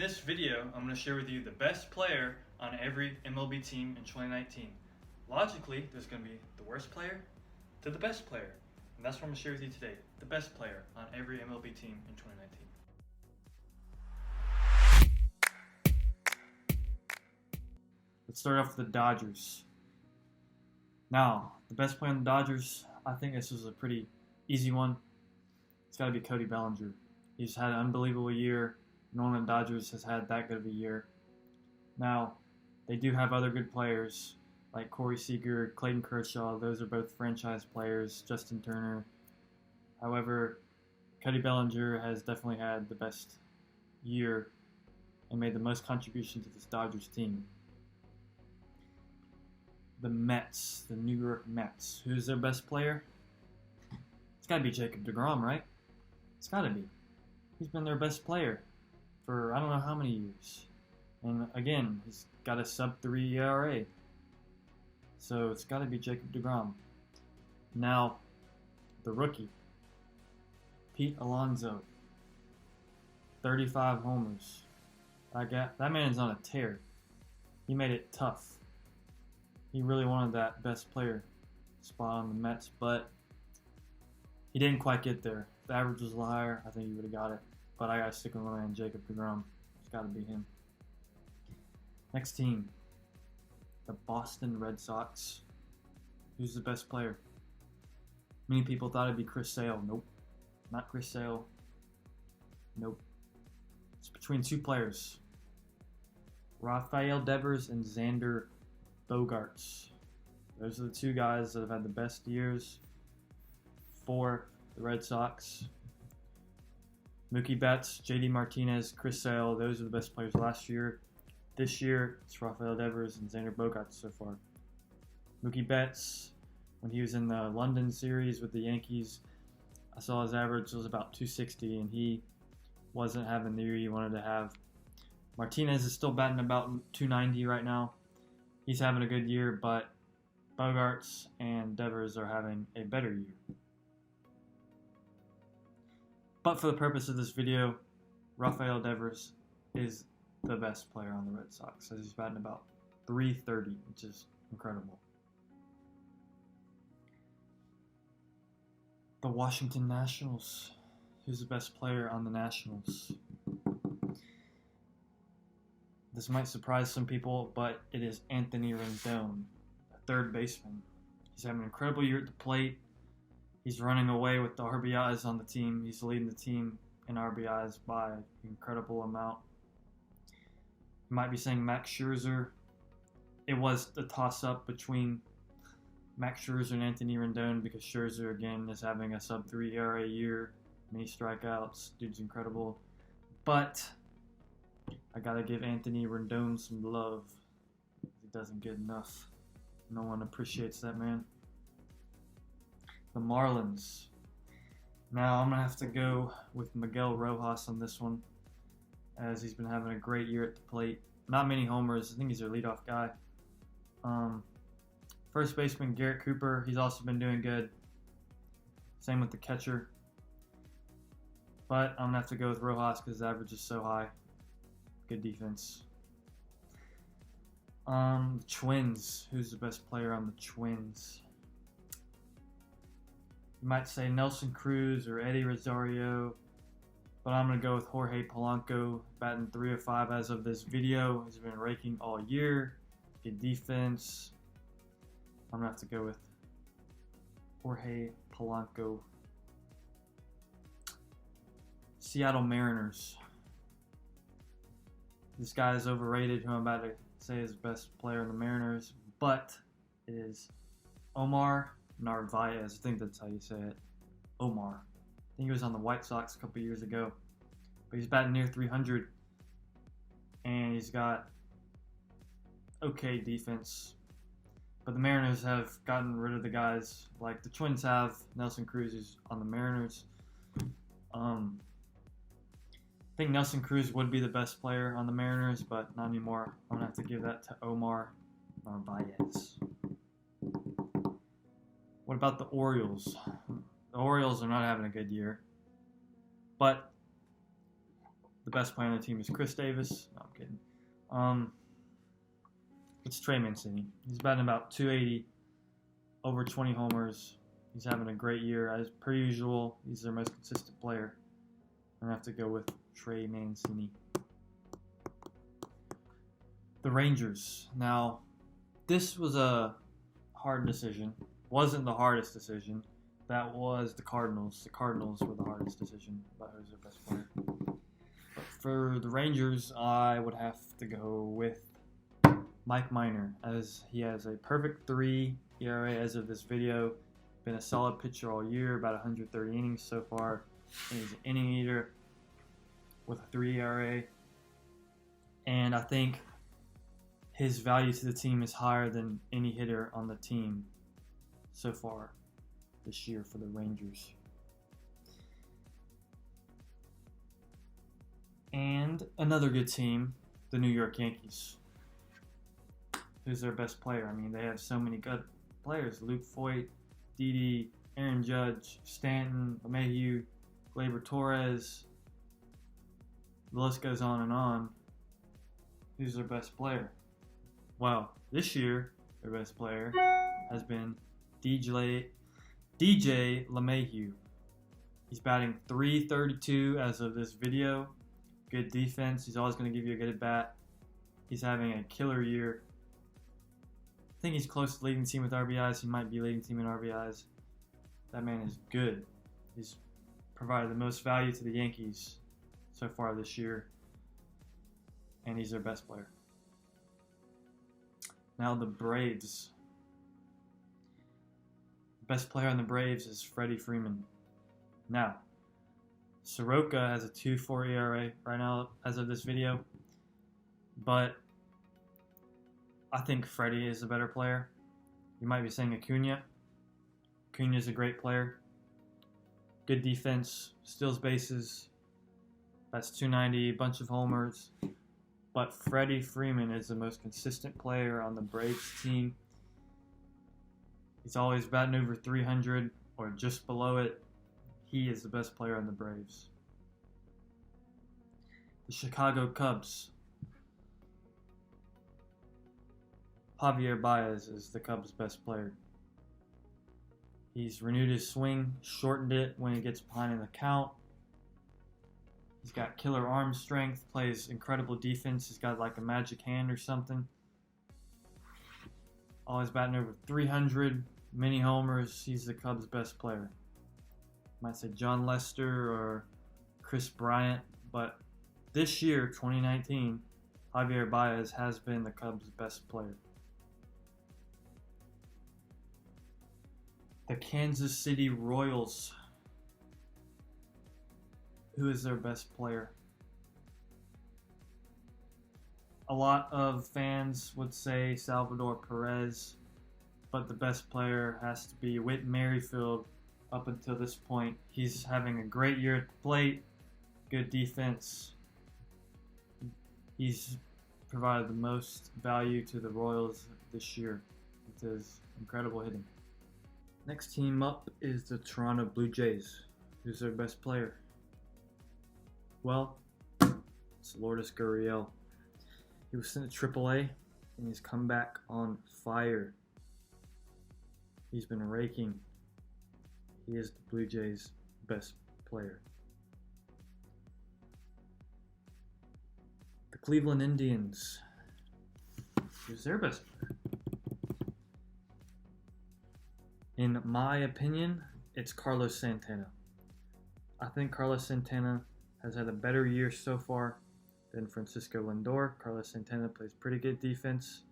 this video, I'm going to share with you the best player on every MLB team in 2019. Logically, there's going to be the worst player to the best player. And that's what I'm going to share with you today. The best player on every MLB team in 2019. Let's start off with the Dodgers. Now, the best player on the Dodgers, I think this was a pretty easy one. It's got to be Cody Bellinger. He's had an unbelievable year. No one in the Dodgers has had that good of a year. Now, they do have other good players like Corey Seager, Clayton Kershaw. Those are both franchise players. Justin Turner. However, Cody Bellinger has definitely had the best year and made the most contribution to this Dodgers team. The Mets, the New York Mets. Who's their best player? It's got to be Jacob deGrom, right? It's got to be. He's been their best player for I don't know how many years. And again, he's got a sub-3 ERA. So it's got to be Jacob deGrom. Now, the rookie, Pete Alonso. 35 homers. That man's on a tear. He made it tough. He really wanted that best player spot on the Mets, but he didn't quite get there. If the average was a little higher, I think he would have got it. But I got to stick with my man, Jacob deGrom. It's got to be him. Next team, the Boston Red Sox. Who's the best player? Many people thought it'd be Chris Sale. Nope. Not Chris Sale. Nope. It's between two players. Rafael Devers and Xander Bogaerts. Those are the two guys that have had the best years for the Red Sox. Mookie Betts, JD Martinez, Chris Sale, those are the best players last year. This year, it's Rafael Devers and Xander Bogaerts so far. Mookie Betts, when he was in the London series with the Yankees, I saw his average was about 260, and he wasn't having the year he wanted to have. Martinez is still batting about 290 right now. He's having a good year, but Bogaerts and Devers are having a better year. But for the purpose of this video, Rafael Devers is the best player on the Red Sox. So he's batting about 330, which is incredible. The Washington Nationals. Who's the best player on the Nationals? This might surprise some people, but it is Anthony Rendon, a third baseman. He's having an incredible year at the plate. He's running away with the RBIs on the team. He's leading the team in RBIs by an incredible amount. You might be saying Max Scherzer. It was the toss-up between Max Scherzer and Anthony Rendon because Scherzer, again, is having a sub-3 ERA year. Many strikeouts. Dude's incredible. But I got to give Anthony Rendon some love. He doesn't get enough. No one appreciates that man. The Marlins. Now I'm going to have to go with Miguel Rojas on this one, as he's been having a great year at the plate. Not many homers. I think he's their leadoff guy. First baseman Garrett Cooper. He's also been doing good. Same with the catcher. But I'm going to have to go with Rojas because his average is so high. Good defense. The Twins. Who's the best player on the Twins? You might say Nelson Cruz or Eddie Rosario, but I'm going to go with Jorge Polanco, batting 305 as of this video. He's been raking all year. Good defense. I'm going to have to go with Jorge Polanco. Seattle Mariners. This guy is overrated, who I'm about to say is the best player in the Mariners, but it is Omar Narvaez. I think that's how you say it. Omar. I think he was on the White Sox a couple years ago. But he's batting near 300. And he's got okay defense. But the Mariners have gotten rid of the guys like the Twins have. Nelson Cruz is on the Mariners. I think Nelson Cruz would be the best player on the Mariners, but not anymore. I'm going to have to give that to Omar Narvaez. What about the Orioles? The Orioles are not having a good year. But The best player on the team is Chris Davis. No, I'm kidding. It's Trey Mancini. He's batting about 280, over 20 homers. He's having a great year. As per usual, he's their most consistent player. I'm going to have to go with Trey Mancini. The Rangers. Now, this was a hard decision. Wasn't the hardest decision. That was the Cardinals. The Cardinals were the hardest decision about who's their best player. But for the Rangers, I would have to go with Mike Minor, as he has a perfect 3 ERA as of this video. Been a solid pitcher all year, about 130 innings so far. And he's an inning eater with a 3 ERA. And I think his value to the team is higher than any hitter on the team so far this year for the Rangers. And another good team, the New York Yankees. Who's their best player? I mean, they have so many good players. Luke Voit, Didi, Aaron Judge, Stanton, LeMahieu, Gleyber Torres. The list goes on and on. Who's their best player? Well, this year, their best player has been DJ LeMahieu. He's batting .332 as of this video. Good defense. He's always going to give you a good at bat. He's having a killer year. I think he's close to leading the team with RBIs. He might be leading the team in RBIs. That man is good. He's provided the most value to the Yankees so far this year. And he's their best player. Now the Braves. The best player on the Braves is Freddie Freeman. Now, Soroka has a 2.4 ERA right now as of this video. But I think Freddie is a better player. You might be saying Acuna. Acuna is a great player. Good defense, steals bases. That's .290, bunch of homers. But Freddie Freeman is the most consistent player on the Braves team. He's always batting over 300 or just below it. He is the best player on the Braves. The Chicago Cubs. Javier Baez is the Cubs' best player. He's renewed his swing, shortened it when he gets behind in the count. He's got killer arm strength, plays incredible defense. He's got like a magic hand or something. Always batting over 300, many homers. He's the Cubs' best player. Might say John Lester or Chris Bryant, but this year, 2019, Javier Baez has been the Cubs' best player. The Kansas City Royals. Who is their best player? A lot of fans would say Salvador Perez, but the best player has to be Whit Merrifield up until this point. He's having a great year at the plate, good defense. He's provided the most value to the Royals this year with his incredible hitting. Next team up is the Toronto Blue Jays. Who's their best player? Well, it's Lourdes Gurriel. He was sent to AAA, and he's come back on fire. He's been raking. He is the Blue Jays' best player. The Cleveland Indians. Who's their best player? In my opinion, it's Carlos Santana. I think Carlos Santana has had a better year so far than Francisco Lindor. Carlos Santana plays pretty good defense.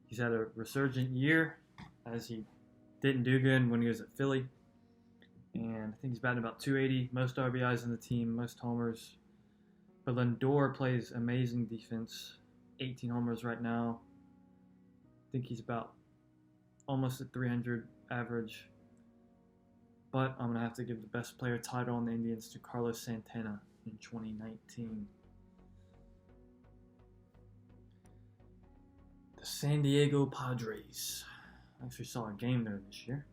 He's had a resurgent year, as he didn't do good when he was at Philly. And I think he's batting about 280, most RBIs on the team, most homers. But Lindor plays amazing defense, 18 homers right now. I think he's about almost at 300 average. But I'm going to have to give the best player title on the Indians to Carlos Santana in 2019. The San Diego Padres. I actually saw a game there this year.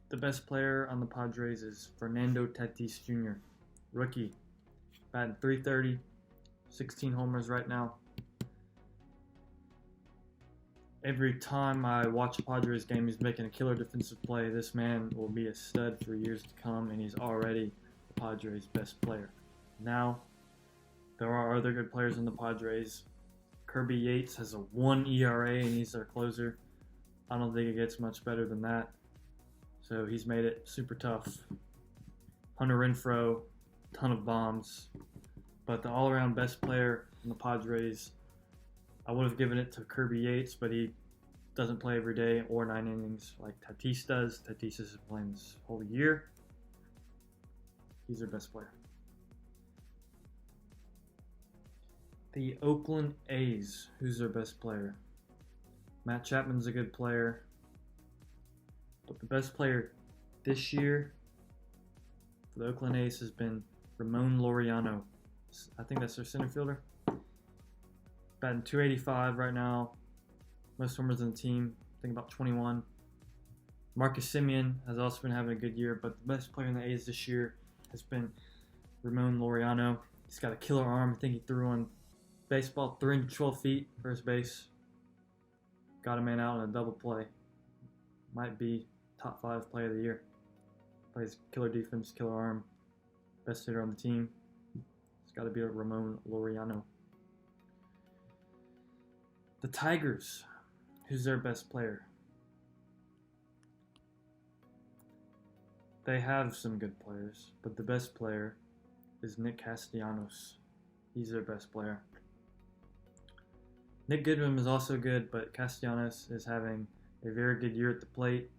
The best player on the Padres is Fernando Tatis Jr., rookie. batting .330, 16 homers right now. Every time I watch a Padres game, he's making a killer defensive play. This man will be a stud for years to come, and he's already the Padres' best player. Now, there are other good players in the Padres. Kirby Yates has a 1 ERA, and he's their closer. I don't think it gets much better than that. So he's made it super tough. Hunter Renfroe, ton of bombs. But the all-around best player in the Padres, I would have given it to Kirby Yates, but he doesn't play every day or 9 innings like Tatis does. Tatis is playing this whole year. He's their best player. The Oakland A's, who's their best player? Matt Chapman's a good player, but the best player this year for the Oakland A's has been Ramon Laureano. I think that's their center fielder. Batting .285 right now. Most homers on the team. I think about 21. Marcus Semien has also been having a good year, but the best player in the A's this year has been Ramon Laureano. He's got a killer arm. I think he threw on baseball 312 feet first base. Got a man out in a double play. Might be top 5 play of the year. Plays killer defense, killer arm. Best hitter on the team. It's got to be Ramon Laureano. The Tigers, who's their best player? They have some good players, but the best player is Nick Castellanos. He's their best player. Nick Goodwin is also good, but Castellanos is having a very good year at the plate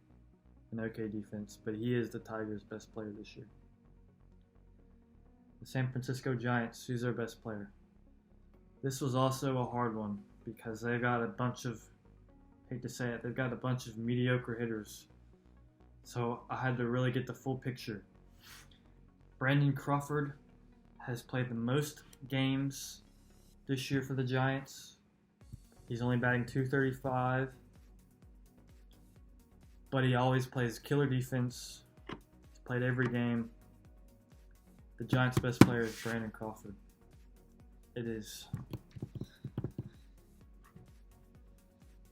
and okay defense, but he is the Tigers' best player this year. The San Francisco Giants, who's their best player? This was also a hard one because they've got a bunch of, hate to say it, they've got a bunch of mediocre hitters. So I had to really get the full picture. Brandon Crawford has played the most games this year for the Giants. He's only batting .235, but he always plays killer defense. He's played every game. The Giants' best player is Brandon Crawford. It is.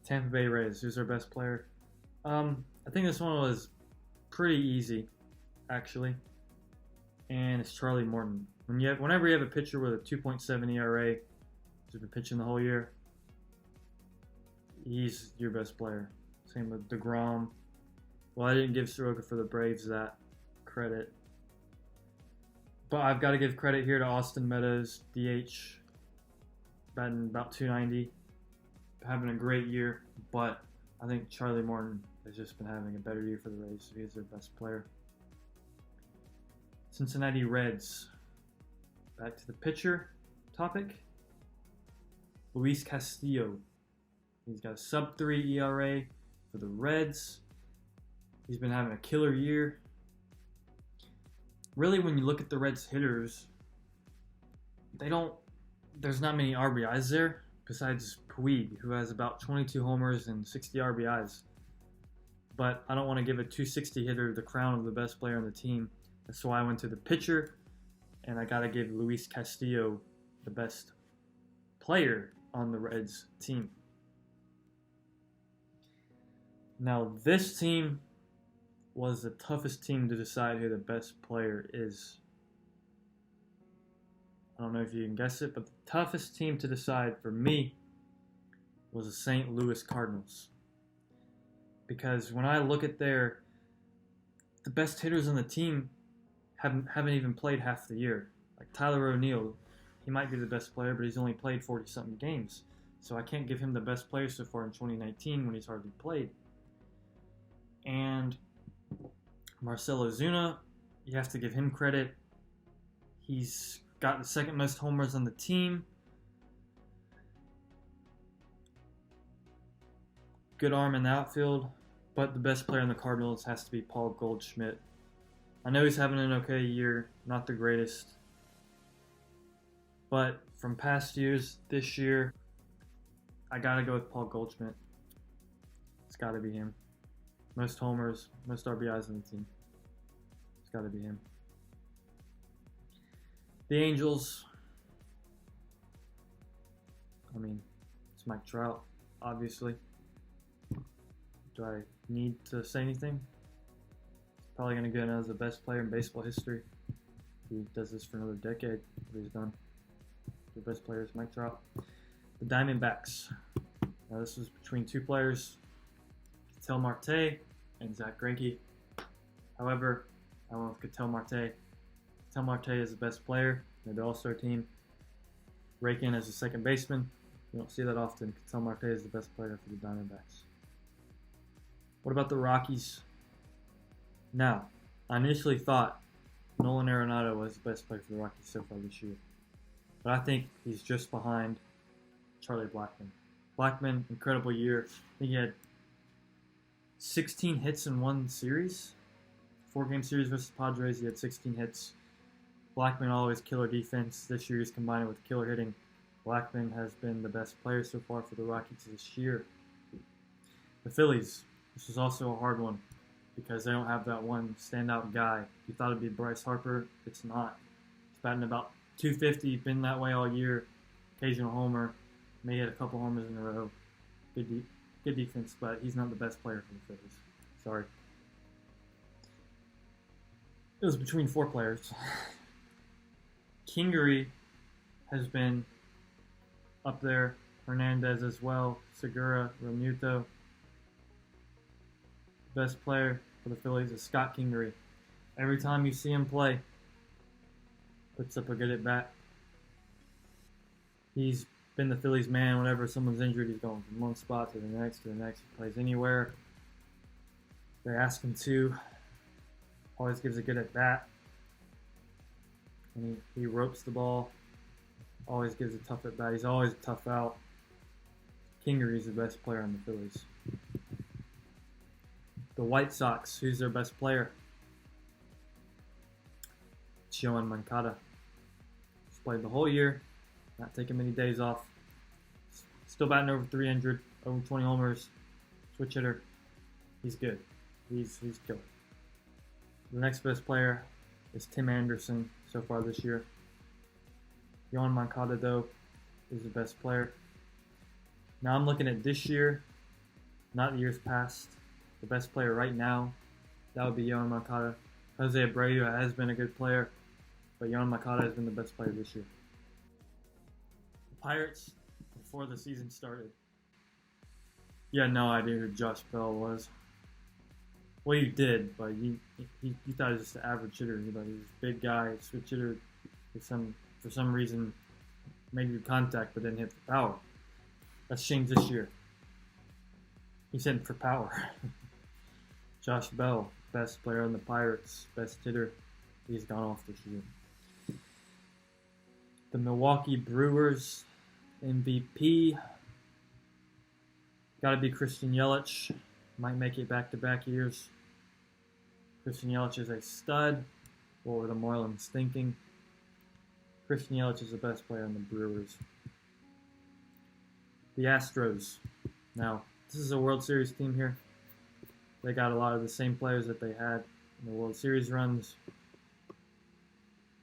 Tampa Bay Rays, who's their best player? I think this one was pretty easy, actually, and it's Charlie Morton. Whenever you have a pitcher with a 2.7 ERA, who's been pitching the whole year, he's your best player. Same with DeGrom. Well, I didn't give Soroka for the Braves that credit, but I've got to give credit here to Austin Meadows, DH, batting about .290, having a great year, but I think Charlie Morton has just been having a better year for the Rays, so he's their best player. Cincinnati Reds. Back to the pitcher topic. Luis Castillo. He's got a sub-3 ERA for the Reds. He's been having a killer year. Really, when you look at the Reds hitters, there's not many RBIs there besides Puig, who has about 22 homers and 60 RBIs. But I don't want to give a 260 hitter the crown of the best player on the team. That's why I went to the pitcher, and I got to give Luis Castillo the best player on the Reds team. Now, this team was the toughest team to decide who the best player is. I don't know if you can guess it, but the toughest team to decide for me was the St. Louis Cardinals. Because when I look at the best hitters on the team haven't even played half the year. Like Tyler O'Neill, he might be the best player, but he's only played 40-something games. So I can't give him the best player so far in 2019 when he's hardly played. And Marcell Ozuna, you have to give him credit. He's got the second most homers on the team. Good arm in the outfield. But the best player in the Cardinals has to be Paul Goldschmidt. I know he's having an okay year, not the greatest. But from past years, this year, I got to go with Paul Goldschmidt. It's got to be him. Most homers, most RBIs on the team. It's got to be him. The Angels, I mean, it's Mike Trout, obviously. Do I need to say anything? He's probably going to go down as the best player in baseball history. He does this for another decade, what he's done. The best player is Mike Trout. The Diamondbacks. Now this was between two players, Ketel Marte and Zach Greinke. However, I went with Ketel Marte. Ketel Marte is the best player in the All-Star team. Rakin as a second baseman. You don't see that often. Ketel Marte is the best player for the Diamondbacks. What about the Rockies? Now, I initially thought Nolan Arenado was the best player for the Rockies so far this year. But I think he's just behind Charlie Blackmon. Blackmon, incredible year. I think he had 16 hits in one series. 4-game series versus Padres, he had 16 hits. Blackmon always killer defense. This year he's combined with killer hitting. Blackmon has been the best player so far for the Rockies this year. The Phillies. This is also a hard one because they don't have that one standout guy. You thought it'd be Bryce Harper. It's not. He's batting about 250. Been that way all year. Occasional homer. May hit a couple homers in a row. Good defense, but he's not the best player for the Phillies. Sorry. It was between 4 players. Kingery has been up there. Hernandez as well. Segura, Realmuto. Best player for the Phillies is Scott Kingery. Every time you see him play, puts up a good at bat. He's been the Phillies' man. Whenever someone's injured, he's going from one spot to the next to the next. He plays anywhere they ask him to. Always gives a good at bat. And he ropes the ball. Always gives a tough at bat. He's always a tough out. Kingery's the best player on the Phillies. The White Sox, who's their best player? It's Yoan Moncada. He's played the whole year, not taking many days off. Still batting over 300, over 20 homers, switch hitter. He's good. He's killer. The next best player is Tim Anderson so far this year. Yoan Moncada, though, is the best player. Now I'm looking at this year, not years past. The best player right now, that would be Yoan Moncada. Jose Abreu has been a good player, but Yoan Moncada has been the best player this year. The Pirates, before the season started, you had no idea who Josh Bell was. Well, you did, but you thought he was just an average hitter. You know, he was a big guy, switch hitter. For some reason, made good contact, but didn't hit for power. That's changed this year. He's hitting for power. Josh Bell, best player on the Pirates, best hitter. He's gone off this year. The Milwaukee Brewers MVP. Got to be Christian Yelich. Might make it back-to-back years. Christian Yelich is a stud. What were the Marlins thinking? Christian Yelich is the best player on the Brewers. The Astros. Now, this is a World Series team here. They got a lot of the same players that they had in the World Series runs.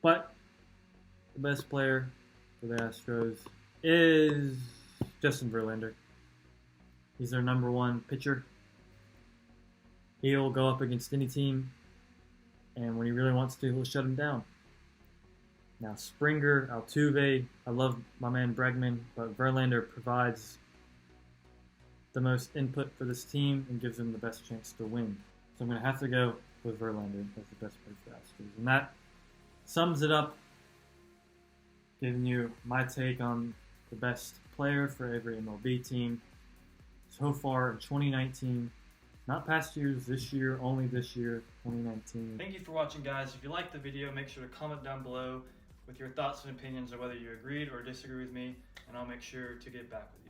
But the best player for the Astros is Justin Verlander. He's their number 1 pitcher. He'll go up against any team, and when he really wants to, he'll shut him down. Now, Springer, Altuve, I love my man Bregman, but Verlander provides the most input for this team and gives them the best chance to win. So I'm going to have to go with Verlander as the best player for the Astros. And that sums it up, giving you my take on the best player for every MLB team so far in 2019. Not past years, this year, only this year, 2019. Thank you for watching, guys. If you liked the video, make sure to comment down below with your thoughts and opinions on whether you agreed or disagreed with me, and I'll make sure to get back with you.